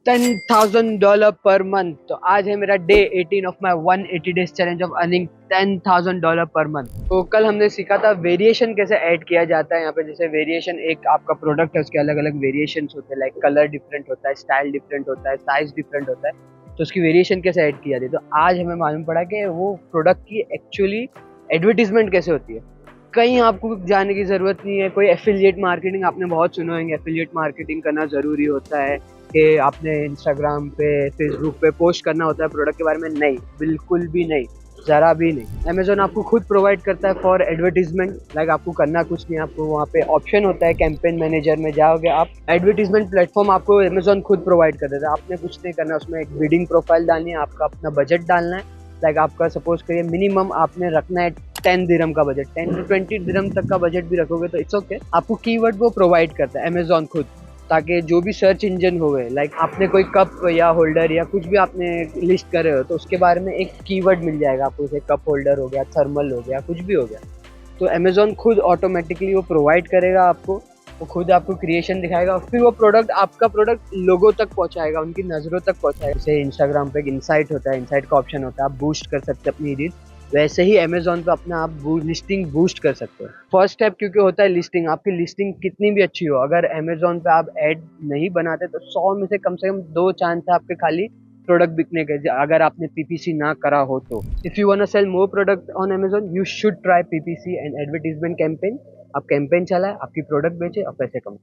$10,000 per month. तो आज है मेरा day 18 of my 180 days challenge of earning $10,000 per month. तो कल हमने सीखा था वेरिएशन कैसे ऐड किया जाता है यहाँ पे। जैसे वेरिएशन, एक आपका प्रोडक्ट है, उसके अलग अलग वेरिएशंस होते हैं, लाइक कलर डिफरेंट होता है, स्टाइल डिफरेंट होता है, साइज डिफरेंट होता है, तो उसकी वेरिएशन कैसे ऐड की जाती है। तो आज हमें मालूम पड़ा कि वो प्रोडक्ट की एक्चुअली एडवर्टीजमेंट कैसे होती है। कहीं आपको जाने की ज़रूरत नहीं है। कोई एफिलिएट मार्केटिंग आपने बहुत सुना होंगे, एफिलिएट मार्केटिंग करना ज़रूरी होता है कि आपने इंस्टाग्राम पे, फेसबुक पे पोस्ट करना होता है प्रोडक्ट के बारे में। नहीं, बिल्कुल भी नहीं, ज़रा भी नहीं। अमेजोन आपको खुद प्रोवाइड करता है फॉर एडवर्टीजमेंट। लाइक आपको करना कुछ नहीं, आपको वहाँ पे ऑप्शन होता है, कैंपेन मैनेजर में जाओगे आप, एडवर्टीजमेंट प्लेटफॉर्म आपको अमेजोन खुद प्रोवाइड कर देता है। आपने कुछ नहीं करना, उसमें एक बिडिंग प्रोफाइल डालनी है, आपका अपना बजट डालना है। लाइक आपका सपोज करिए मिनिमम आपने रखना है 10 दिरहम का बजट, 10 to 20 दिरहम तक का बजट भी रखोगे तो इट्स ओके। आपको कीवर्ड वो प्रोवाइड करता है अमेजोन खुद, ताकि जो भी सर्च इंजन हो गए, लाइक आपने कोई कप या होल्डर या कुछ भी आपने लिस्ट कर रहे हो, तो उसके बारे में एक कीवर्ड मिल जाएगा आपको। जैसे कप होल्डर हो गया, थर्मल हो गया, कुछ भी हो गया, तो अमेजोन खुद ऑटोमेटिकली वो प्रोवाइड करेगा आपको। वो खुद आपको क्रिएशन दिखाएगा, फिर वो प्रोडक्ट, आपका प्रोडक्ट लोगों तक पहुंचाएगा, उनकी नज़रों तक पहुंचाएगा। जैसे इंस्टाग्राम पे एक इंसाइट होता है, इंसाइट का ऑप्शन होता है, आप बूस्ट कर सकते हैं अपनी रील, वैसे ही अमेजोन पे अपना आप लिस्टिंग बूस्ट कर सकते हो। फर्स्ट स्टेप क्योंकि होता है लिस्टिंग। आपकी लिस्टिंग कितनी भी अच्छी हो, अगर अमेजोन पे आप ऐड नहीं बनाते तो 100 में से कम 2 चांस है आपके खाली प्रोडक्ट बिकने के, अगर आपने पीपीसी ना करा हो तो। If you want to sell more product on Amazon, you should try PPC and advertisement campaign. आप कैंपेन चलाए, आपकी प्रोडक्ट बेचे और पैसे कमाए।